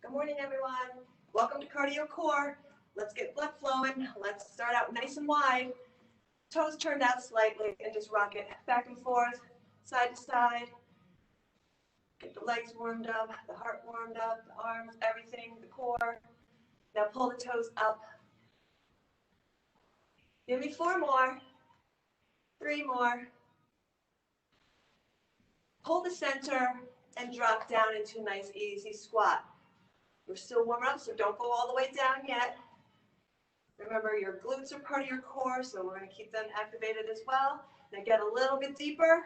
Good morning, everyone. Welcome to Cardio Core. Let's get blood flowing. Let's start out nice and wide. Toes turned out slightly and just rock it back and forth, side to side. Get the legs warmed up, the heart warmed up, the arms, everything, the core. Now pull the toes up. Give me 4 more, 3 more. Pull the center and drop down into a nice easy squat. We're still warming up, so don't go all the way down yet. Remember, your glutes are part of your core, so we're going to keep them activated as well. Now get a little bit deeper.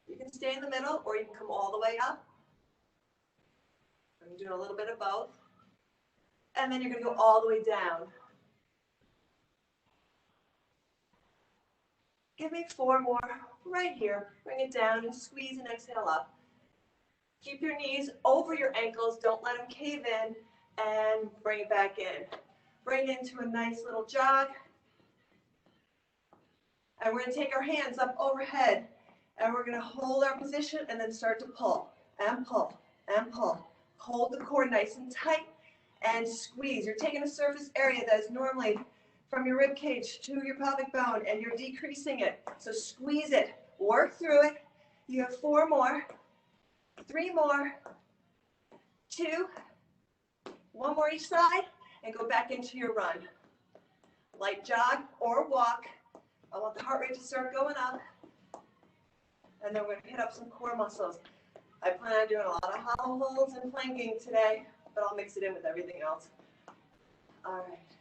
You can stay in the middle, or you can come all the way up. I'm doing a little bit of both. And then you're going to go all the way down. Give me 4 more right here. Bring it down and squeeze and exhale up. Keep your knees over your ankles. Don't let them cave in. And bring it back in. Bring it into a nice little jog. And we're going to take our hands up overhead. And we're going to hold our position and then start to pull. And pull. And pull. Hold the core nice and tight. And squeeze. You're taking a surface area that is normally from your rib cage to your pelvic bone. And you're decreasing it. So squeeze it. Work through it. You have 4 more. 3 more. 2. 1 more each side, and go back into your run. Light jog or walk. I want the heart rate to start going up. And then we're going to hit up some core muscles. I plan on doing a lot of hollow holds and planking today, but I'll mix it in with everything else. All right.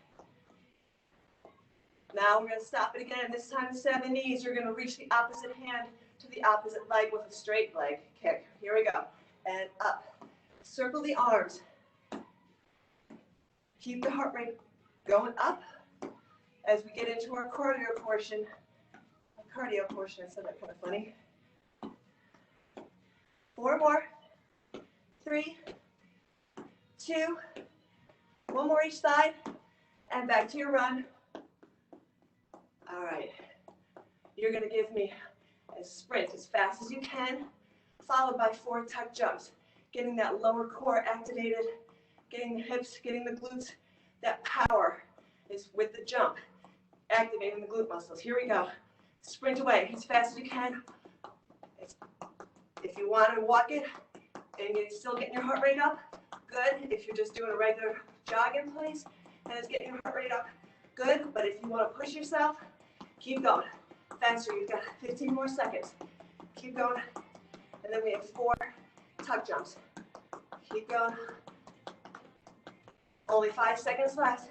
Now we're going to stop it again. This time instead of the knees, you're going to reach the opposite hand to the opposite leg with a straight leg kick. Here we go. And up. Circle the arms. Keep the heart rate going up as we get into our cardio portion. I said that kind of funny. 4 more. 3, 2, 1 more each side, and back to your run. All right. You're going to give me a sprint as fast as you can, followed by 4 tuck jumps, getting that lower core activated, getting the hips, getting the glutes. That power is with the jump, activating the glute muscles. Here we go. Sprint away as fast as you can. If you want to walk it and you're still getting your heart rate up, good. If you're just doing a regular jog in place and it's getting your heart rate up, good. But if you want to push yourself, keep going. Faster, you've got 15 more seconds. Keep going. And then we have 4 tuck jumps. Keep going. Only 5 seconds left.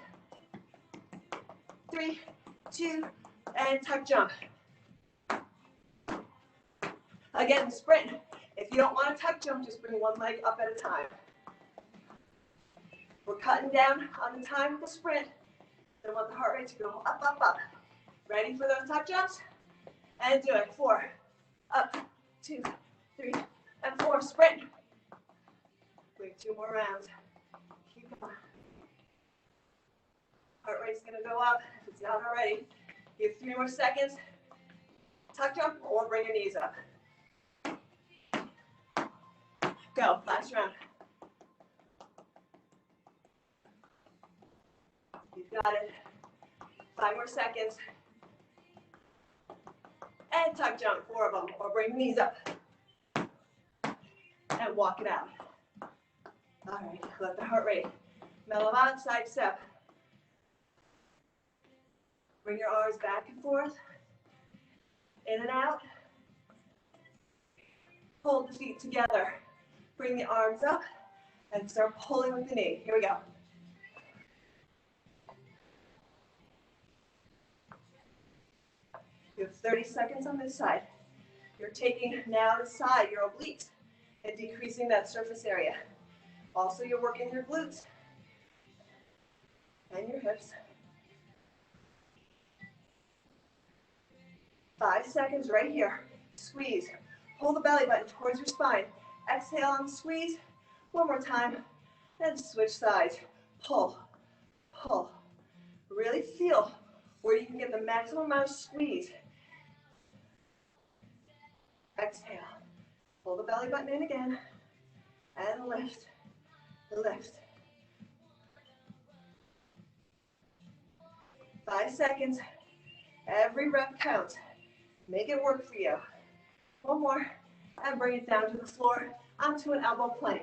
3, 2, and tuck jump. Again, sprint. If you don't want to tuck jump, just bring 1 leg up at a time. We're cutting down on the time of the sprint. I want the heart rate to go up, up, up. Ready for those tuck jumps? And do it. 4, up, 2, 3, and 4. Sprint. Bring 2 more rounds. Keep going. Heart rate's going to go up if it's not already. You have 3 more seconds. Tuck jump or bring your knees up. Go. Last round. You've got it. 5 more seconds. And tuck jump, 4 of them, or bring the knees up. And walk it out. All right, let the heart rate mellow out, side step. Bring your arms back and forth, in and out. Hold the feet together. Bring the arms up and start pulling with the knee. Here we go. You have 30 seconds on this side. You're taking now the side, your obliques, and decreasing that surface area. Also, you're working your glutes and your hips. 5 seconds right here. Squeeze. Pull the belly button towards your spine. Exhale and squeeze. 1 more time. Then switch sides. Pull. Pull. Really feel where you can get the maximum amount of squeeze. Exhale. Pull the belly button in again. and lift, lift. 5 seconds. Every rep counts. Make it work for you. One more, and bring it down to the floor, onto an elbow plank.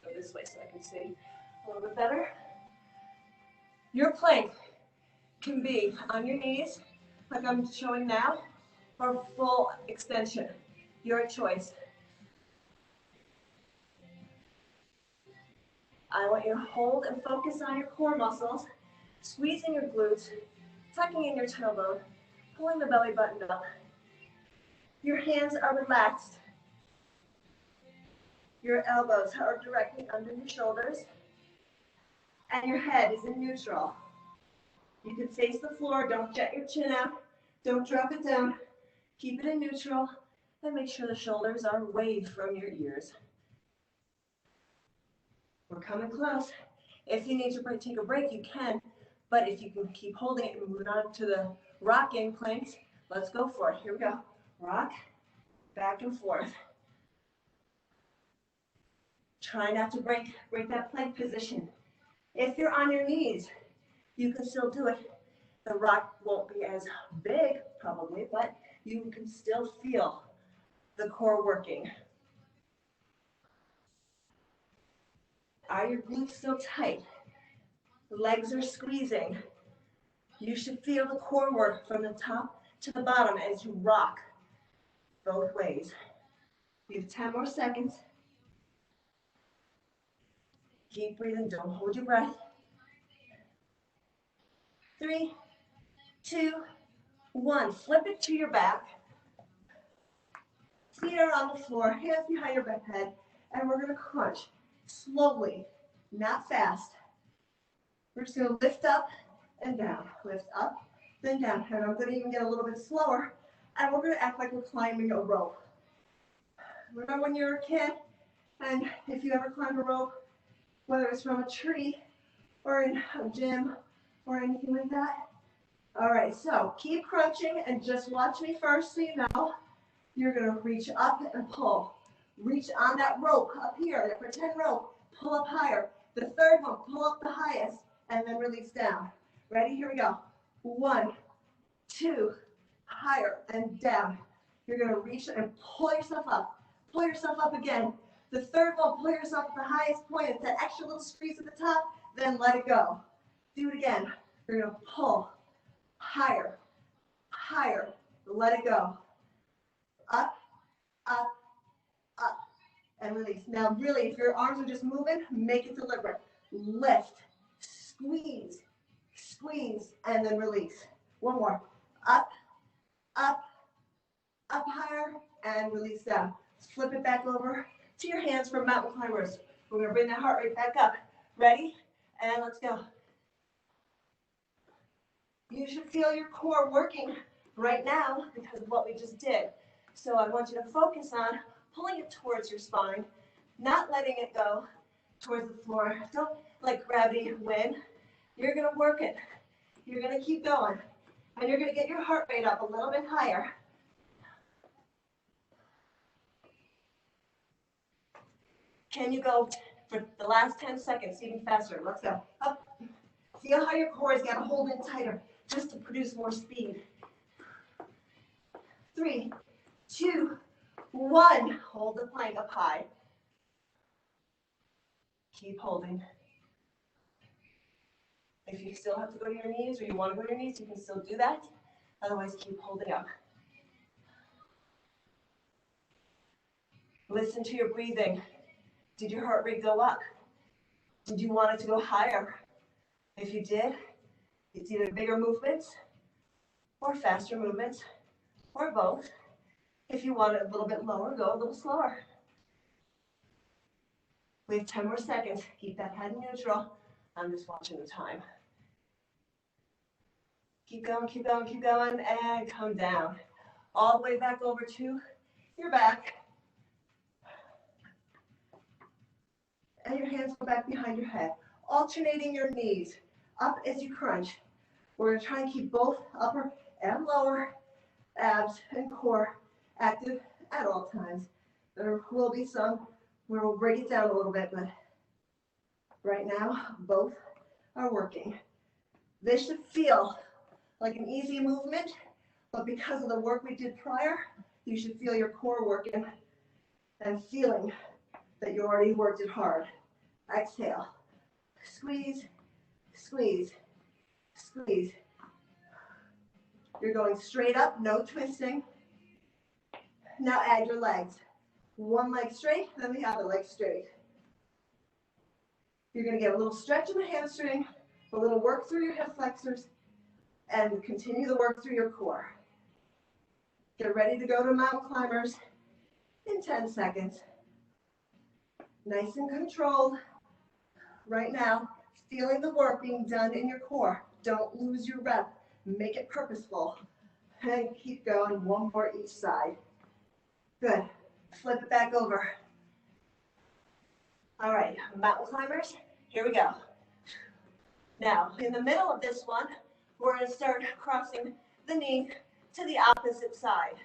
Go this way so I can see a little bit better. Your plank can be on your knees, like I'm showing now, or full extension. Your choice. I want you to hold and focus on your core muscles, squeezing your glutes, tucking in your tailbone, pulling the belly button up. Your hands are relaxed. Your elbows are directly under your shoulders, and your head is in neutral. You can face the floor, don't jet your chin out, don't drop it down, keep it in neutral, and make sure the shoulders are away from your ears. We're coming close. If you need to take a break, you can, but if you can keep holding it and move on to the rocking planks, let's go for it. Here we go. Rock, back and forth. Try not to break that plank position. If you're on your knees, you can still do it. The rock won't be as big, probably, but you can still feel the core working. Are your glutes still tight? The legs are squeezing. You should feel the core work from the top to the bottom as you rock both ways. You have 10 more seconds. Keep breathing, don't hold your breath. 3, 2, 1. Flip it to your back. Feet are on the floor, hands behind your back head, and we're going to crunch slowly, not fast. We're just going to lift up and down, lift up, then down. And I'm going to even get a little bit slower, and we're going to act like we're climbing a rope. Remember when you were a kid, and if you ever climbed a rope, whether it's from a tree or in a gym or anything like that? All right, so keep crunching and just watch me first so you know. You're going to reach up and pull. Reach on that rope up here, that pretend rope. Pull up higher. The third one, pull up the highest, and then release down. Ready? Here we go. 1, 2, higher and down. You're going to reach and pull yourself up. Pull yourself up again. The third one, pull yourself at the highest point. It's that extra little squeeze at the top, then let it go. Do it again. You're going to pull higher, higher, let it go. Up, up, up, and release. Now really, if your arms are just moving, make it deliberate. Lift, squeeze, squeeze, and then release. One more. Up, up, up higher, and release down. Flip it back over to your hands for mountain climbers. We're going to bring that heart rate back up. Ready? And let's go. You should feel your core working right now because of what we just did. So I want you to focus on pulling it towards your spine, not letting it go towards the floor. Don't let gravity win. You're going to work it. You're going to keep going. And you're going to get your heart rate up a little bit higher. Can you go for the last 10 seconds, even faster? Let's go. Up. Feel how your core has got to hold in tighter just to produce more speed. 3, 2, 1. Hold the plank up high. Keep holding. If you still have to go to your knees or you want to go to your knees, you can still do that. Otherwise, keep holding up. Listen to your breathing. Did your heart rate go up? Did you want it to go higher? If you did, it's either bigger movements or faster movements or both. If you want it a little bit lower, go a little slower. We have 10 more seconds. Keep that head neutral. I'm just watching the time. Keep going, keep going, keep going, and come down. All the way back over to your back. And your hands go back behind your head. Alternating your knees up as you crunch. We're going to try and keep both upper and lower abs and core active at all times. There will be some where we'll break it down a little bit, but right now, both are working. This should feel like an easy movement, but because of the work we did prior, you should feel your core working and feeling that you already worked it hard. Exhale. Squeeze, squeeze, squeeze. You're going straight up, no twisting. Now add your legs. One leg straight, then the other leg straight. You're going to get a little stretch in the hamstring, a little work through your hip flexors, and continue the work through your core. Get ready to go to mountain climbers in 10 seconds. Nice and controlled. Right now, feeling the work being done in your core. Don't lose your rep. Make it purposeful. And keep going, one more each side. Good. Flip it back over. All right, mountain climbers, here we go. Now, in the middle of this one, we're going to start crossing the knee to the opposite side.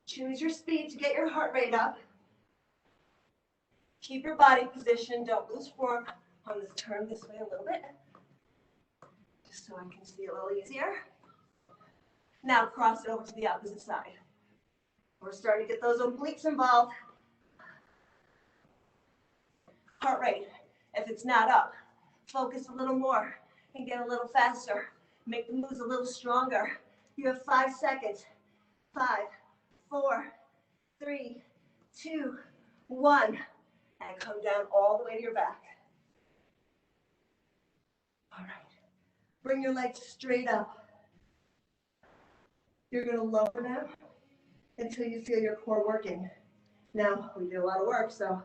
Choose your speed to get your heart rate up. Keep your body position. Don't lose form. I'm going to turn this way a little bit, just so I can see a little easier. Now cross it over to the opposite side. We're starting to get those obliques involved. Heart rate, if it's not up, focus a little more and get a little faster. Make the moves a little stronger. You have 5 seconds. 5, 4, 3, 2, 1. And come down all the way to your back. All right. Bring your legs straight up. You're going to lower them until you feel your core working. Now, we did a lot of work, so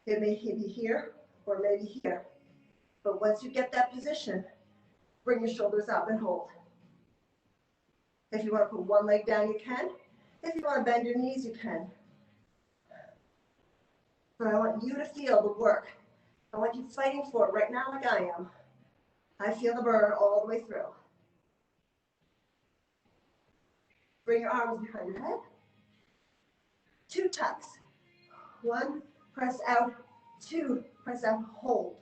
it may be here or maybe here. But once you get that position, bring your shoulders up and hold. If you want to put one leg down, you can. If you want to bend your knees, you can. But I want you to feel the work. I want you fighting for it right now like I am. I feel the burn all the way through. Bring your arms behind your head. 2 tucks. 1, press out. 2, press out, hold.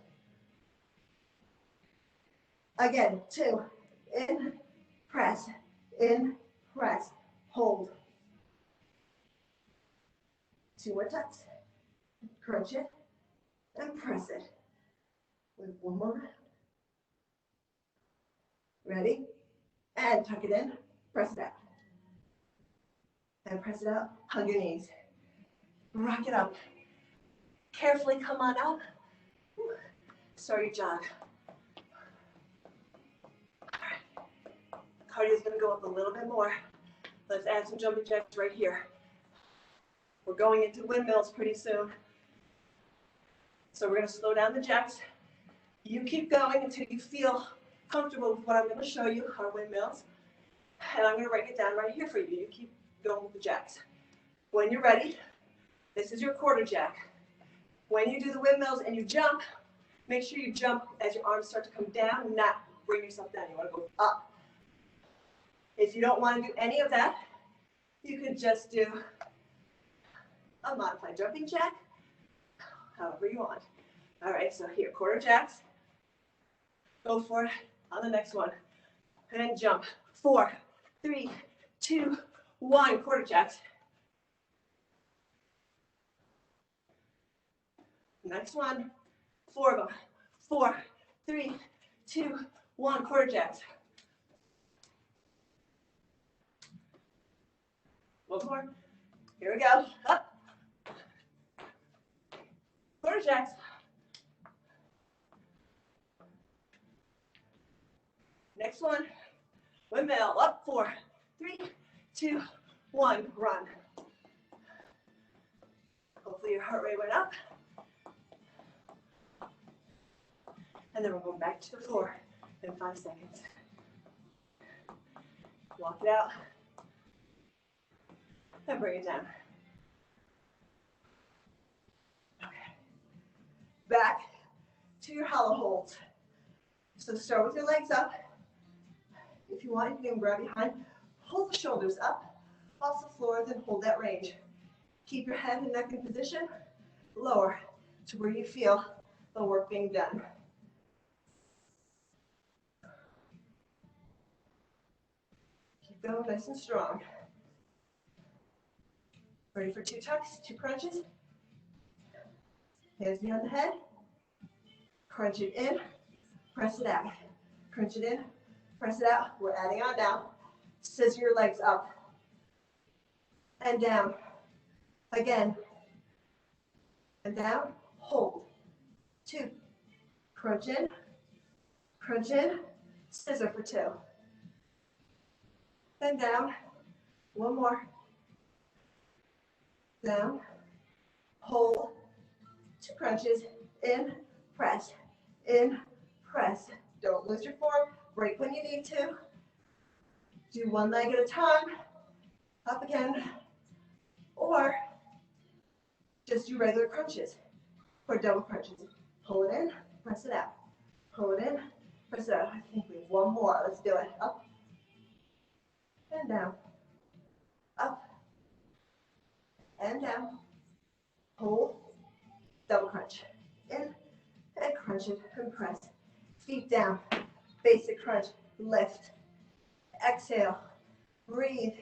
Again, 2, in, press, hold. 2 more tucks. Crunch it and press it. With 1 more round. Ready? And tuck it in, press it out. And press it out, hug your knees. Rock it up. Carefully come on up. Start your jog. All right. Cardio's gonna go up a little bit more. Let's add some jumping jacks right here. We're going into windmills pretty soon. So we're gonna slow down the jacks. You keep going until you feel comfortable with what I'm gonna show you, our windmills. And I'm gonna break it down right here for you. You keep going with the jacks. When you're ready, this is your quarter jack. When you do the windmills and you jump, make sure you jump as your arms start to come down and not bring yourself down. You want to go up. If you don't want to do any of that, you could just do a modified jumping jack, however you want. All right, so here, quarter jacks. Go for it on the next one. And jump. 4, 3, 2, 1. Quarter jacks. Next one. 4 of them. 4, 3, 2, 1. Quarter jacks. One more. Here we go. Up. Quarter jacks. Next one. Windmill. Up. 4, 3, 2, 1. Run. Hopefully your heart rate went up. And then we're going back to the floor in 5 seconds. Walk it out. And bring it down. Okay. Back to your hollow holds. So start with your legs up. If you want, you can grab behind. Hold the shoulders up off the floor, then hold that range. Keep your head and neck in position. Lower to where you feel the work being done. Keep going nice and strong. Ready for 2 tucks, 2 crunches. Hands behind the head. Crunch it in, press it out. Crunch it in, press it out. We're adding on down. Scissor your legs up and down. Again. And down. Hold. 2. Crunch in, scissor for 2. Then down. 1 more. Down. Hold. 2 crunches. In, press. In, press. Don't lose your form. Break when you need to. Do 1 leg at a time. Up again. Or just do regular crunches or double crunches. Pull it in, press it out. Pull it in, press it out. I think we have 1 more. Let's do it. Up and down. Up and down. Hold. Double crunch. In and crunch it and press. Feet down. Basic crunch. Lift. Exhale. Breathe.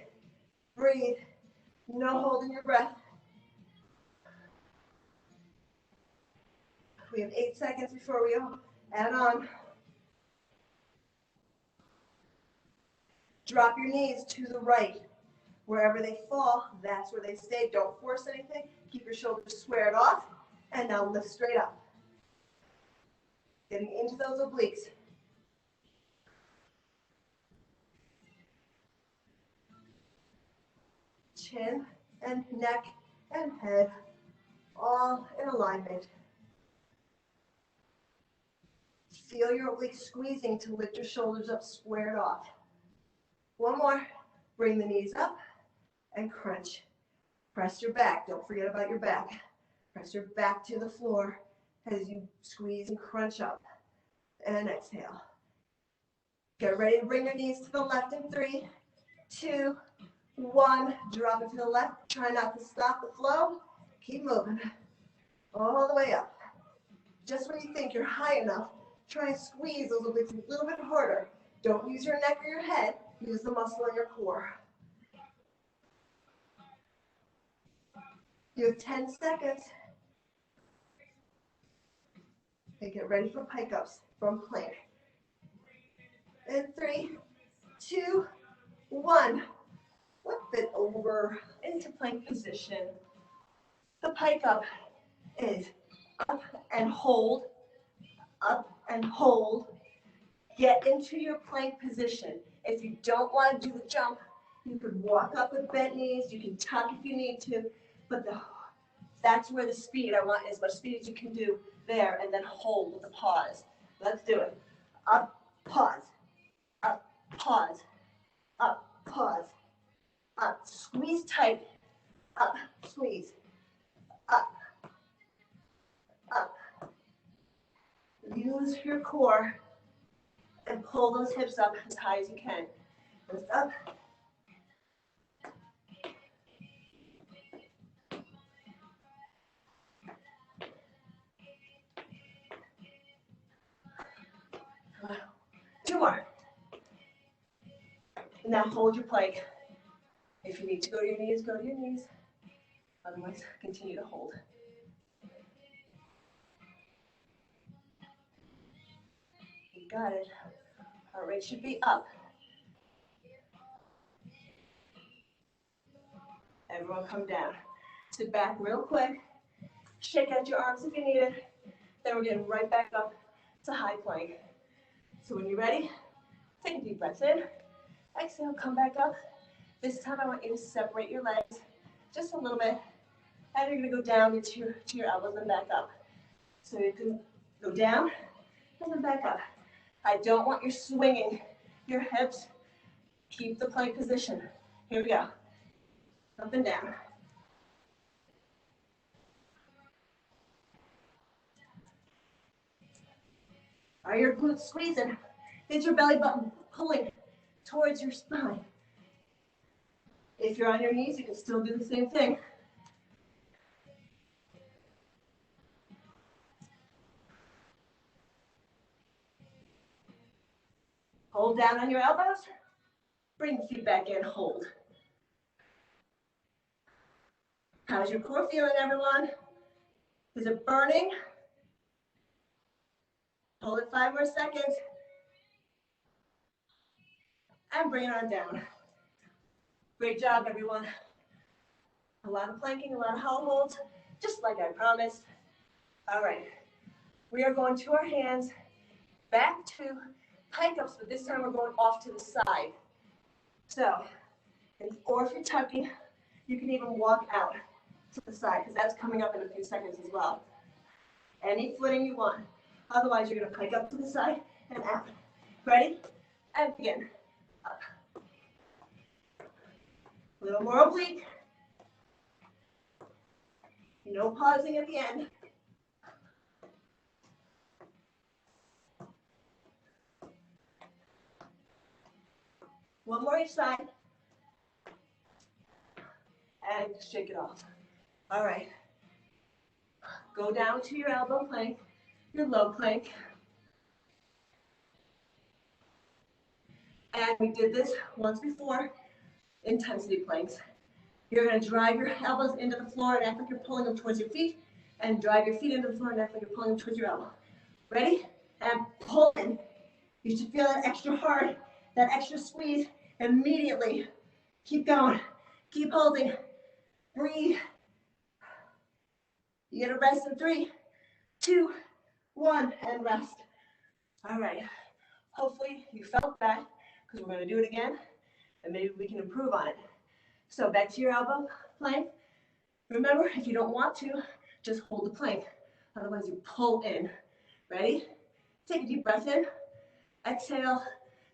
Breathe. No holding your breath. We have 8 seconds before we add on. Drop your knees to the right. Wherever they fall, that's where they stay. Don't force anything. Keep your shoulders squared off. And now lift straight up. Getting into those obliques. Chin and neck and head all in alignment. Feel your obliques squeezing to lift your shoulders up, squared off. 1 more. Bring the knees up and crunch. Press your back. Don't forget about your back. Press your back to the floor as you squeeze and crunch up. And exhale. Get ready to bring your knees to the left in 3, 2, 1. Drop it to the left. Try not to stop the flow. Keep moving. All the way up. Just when you think you're high enough, try and squeeze those obliques a little bit harder. Don't use your neck or your head. Use the muscle in your core. You have 10 seconds. Okay, get ready for pike ups from plank. In 3, 2, 1. Flip it over into plank position. The pike up is up and hold, up and hold. Get into your plank position. If you don't want to do the jump, you could walk up with bent knees. You can tuck if you need to, but that's where the speed, I want as much speed as you can do there, and then hold with the pause. Let's do it. Up, pause, up, pause, up, pause, up. Squeeze tight, up, squeeze, up, up. Use your core and pull those hips up as high as you can. Lift up. Two more. Now hold your plank. If you need to go to your knees, go to your knees. Otherwise, continue to hold. You got it. Heart rate should be up. Everyone come down. Sit back real quick. Shake out your arms if you need it. Then we're getting right back up to high plank. So when you're ready, take a deep breath in. Exhale, come back up. This time I want you to separate your legs just a little bit. And you're going to go down into your elbows and back up. So you can go down and then back up. I don't want you swinging your hips. Keep the plank position. Here we go. Up and down. Are your glutes squeezing? Is your belly button pulling towards your spine? If you're on your knees, you can still do the same thing. Hold down on your elbows. Bring the feet back in, hold. How's your core feeling, everyone? Is it burning? Hold it 5 more seconds. And bring it on down. Great job, everyone. A lot of planking, a lot of hollow holds, just like I promised. All right, we are going to our hands, back to pike ups, but this time we're going off to the side. So, or if you're tucking, you can even walk out to the side, because that's coming up in a few seconds as well. Any footing you want. Otherwise, you're going to pike up to the side and out. Ready? And begin. Up. A little more oblique. No pausing at the end. One more each side. And shake it off. All right. Go down to your elbow plank, your low plank. And we did this once before, intensity planks. You're going to drive your elbows into the floor and act like you're pulling them towards your feet, and drive your feet into the floor and act like you're pulling them towards your elbow. Ready? And pull in. You should feel that extra hard, that extra squeeze immediately. Keep going. Keep holding. Breathe. You get a rest in 3, 2, 1, and rest. All right. Hopefully you felt that, because we're going to do it again, and maybe we can improve on it. So back to your elbow plank. Remember, if you don't want to, just hold the plank. Otherwise, you pull in. Ready? Take a deep breath in. Exhale,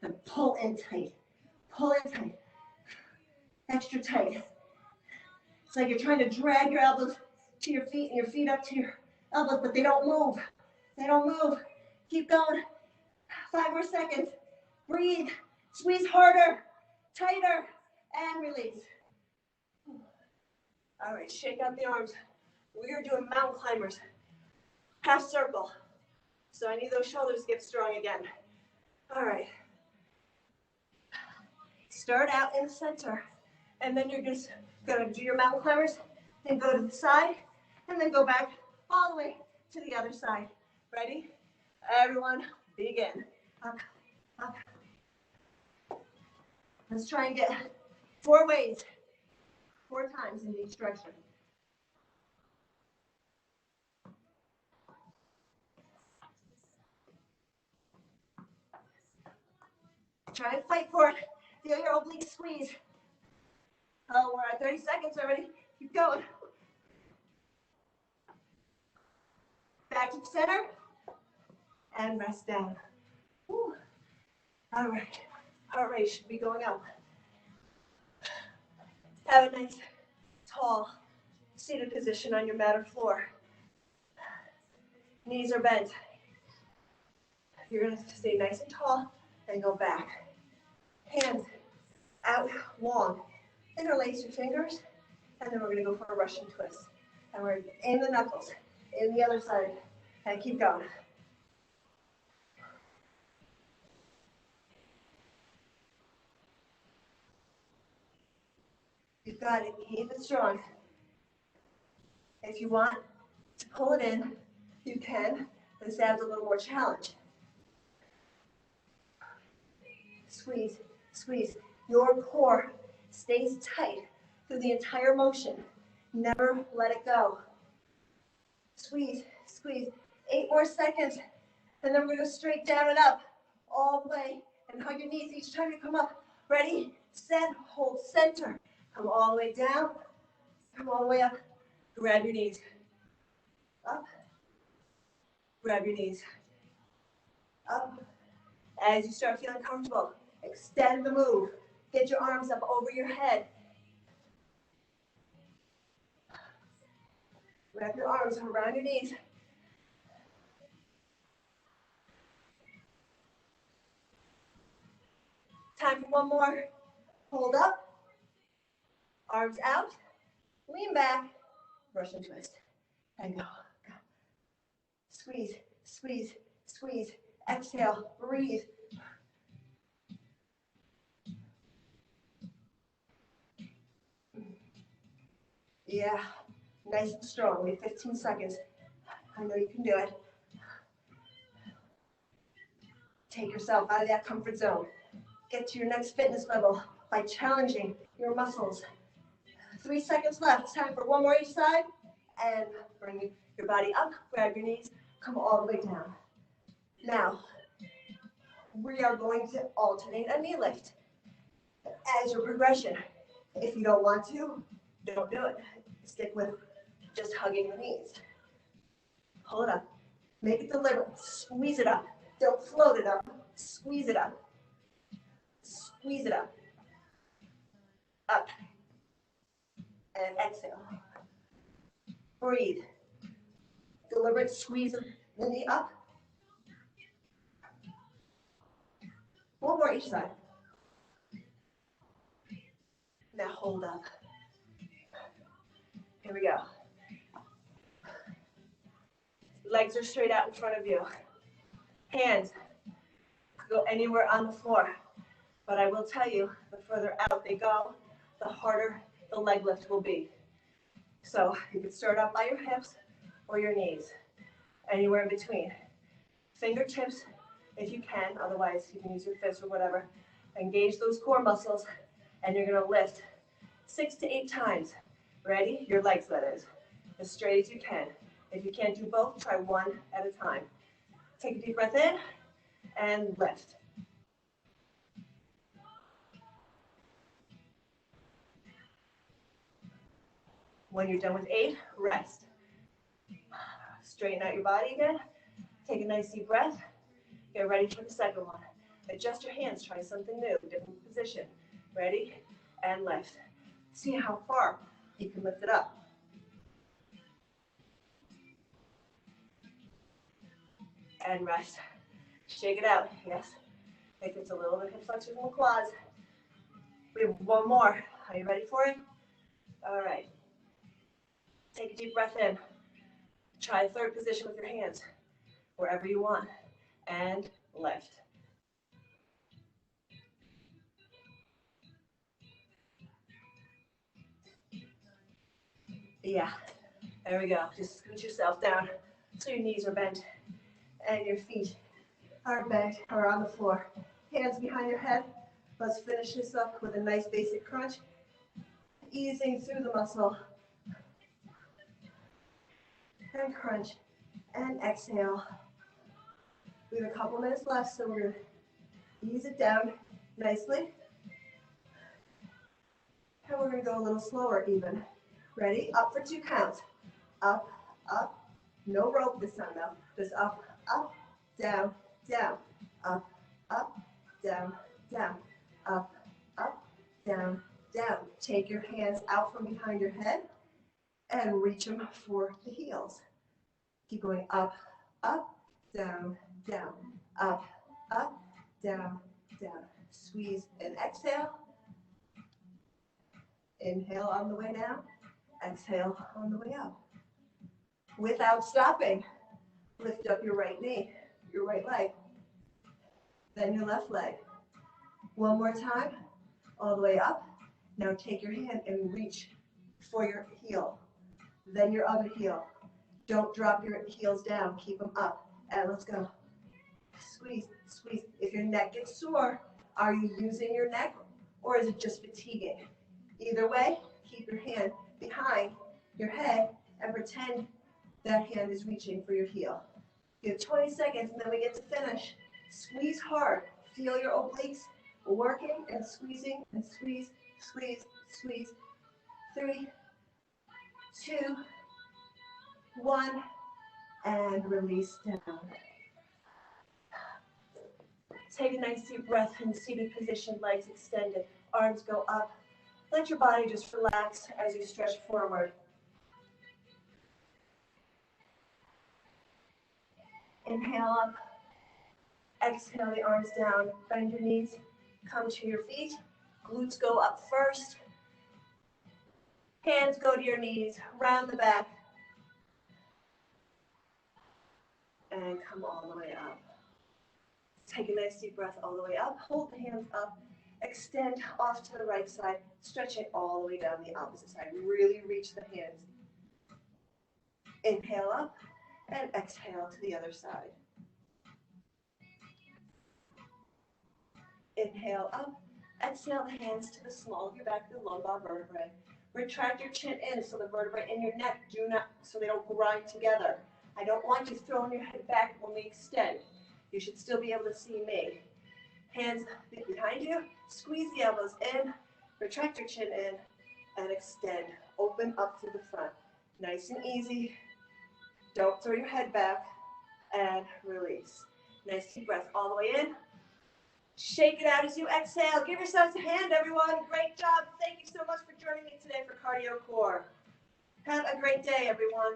and pull in tight. Pull in tight. Extra tight. It's like you're trying to drag your elbows to your feet and your feet up to your elbows, but they don't move. They don't move. Keep going. 5 more seconds. Breathe. Squeeze harder, tighter, and release. All right, shake out the arms. We are doing mountain climbers. Half circle. So I need those shoulders to get strong again. All right. Start out in the center. And then you're just going to do your mountain climbers, then go to the side, and then go back all the way to the other side. Ready? Everyone, begin. Up, up. Let's try and get 4 ways, 4 times in each direction. Try and fight for it. Feel your oblique squeeze. Oh, we're at 30 seconds already. Keep going. Back to the center. And rest down. Whew. All right. Heart rate should be going up. Have a nice, tall, seated position on your mat or floor. Knees are bent. You're going to stay nice and tall and go back. Hands out long. Interlace your fingers, and then we're going to go for a Russian twist. And we're in the knuckles, in the other side, and keep going. You've got it. Keep it strong. If you want to pull it in, you can. This adds a little more challenge. Squeeze, squeeze. Your core stays tight through the entire motion. Never let it go. Squeeze, squeeze. 8 more seconds. And then we're going to go straight down and up. All the way. And hug your knees each time you come up. Ready, set, hold center. Come all the way down. Come all the way up. Grab your knees. Up. Grab your knees. Up. As you start feeling comfortable, extend the move. Get your arms up over your head. Wrap your arms around your knees. Time for one more. Hold up. Arms out. Lean back. Russian twist. And go. Squeeze, squeeze, squeeze. Exhale. Breathe. Yeah, nice and strong. Wait 15 seconds. I know you can do it. Take yourself out of that comfort zone. Get to your next fitness level by challenging your muscles. 3 seconds left. It's time for one more each side. And bring your body up, grab your knees, come all the way down. Now, we are going to alternate a knee lift as your progression. If you don't want to, don't do it. Stick with just hugging the knees. Pull it up. Make it deliberate. Squeeze it up. Don't float it up. Squeeze it up. Squeeze it up. Up. And exhale. Breathe. Deliberate squeeze of the knee up. One more each side. Now hold up. Here we go. Legs are straight out in front of you. Hands could go anywhere on the floor. But I will tell you, the further out they go, the harder the leg lift will be. So you can start out by your hips or your knees, anywhere in between. Fingertips, if you can, otherwise you can use your fists or whatever. Engage those core muscles, and you're gonna lift 6 to 8 times. Ready? Your legs, that is. As straight as you can. If you can't do both, try one at a time. Take a deep breath in, and lift. When you're done with 8, rest. Straighten out your body again. Take a nice deep breath. Get ready for the second one. Adjust your hands. Try something new, different position. Ready? And lift. See how far you can lift it up. And rest. Shake it out. Yes. If it's a little bit hip flexors in the quads. We have one more. Are you ready for it? All right. Take a deep breath in. Try a third position with your hands, wherever you want. And lift. Yeah. There we go. Just scoot yourself down so your knees are bent and your feet are bent or on the floor. Hands behind your head. Let's finish this up with a nice basic crunch. Easing through the muscle. And crunch. And exhale. We have a couple minutes left, so we're going to ease it down nicely. And we're going to go a little slower even. Ready? Up for 2 counts. Up, up. No rope this time though. Just up, up, down, down. Up, up, down, down. Up, up, down, down. Take your hands out from behind your head and reach them for the heels. Keep going up, up, down, down. Up, up, down, down. Squeeze and exhale. Inhale on the way down. Exhale on the way up. Without stopping, lift up your right knee, your right leg, then your left leg. One more time, all the way up. Now take your hand and reach for your heel, then your other heel. Don't drop your heels down, keep them up, and let's go. Squeeze, squeeze. If your neck gets sore, are you using your neck or is it just fatiguing? Either way, keep your hand behind your head and pretend that hand is reaching for your heel. You have 20 seconds and then we get to finish. Squeeze hard. Feel your obliques working and squeezing and squeeze, squeeze, squeeze. 3, 2, 1, and release down. Take a nice deep breath in seated position, legs extended, arms go up. Let your body just relax as you stretch forward. Inhale up, exhale the arms down, bend your knees, come to your feet, glutes go up first, hands go to your knees, round the back, and come all the way up. Take a nice deep breath all the way up, hold the hands up, Extend off to the right side, stretching all the way down the opposite side. Really reach the hands. Inhale up and exhale to the other side. Inhale up, exhale the hands to the small of your back, the lumbar vertebrae. Retract your chin in so the vertebrae in your neck so they don't grind together. I don't want you throwing your head back when we extend. You should still be able to see me. Hands behind you, squeeze the elbows in, retract your chin in, and extend. Open up through the front. Nice and easy. Don't throw your head back, and release. Nice deep breath all the way in. Shake it out as you exhale. Give yourselves a hand, everyone. Great job. Thank you so much for joining me today for Cardio Core. Have a great day, everyone.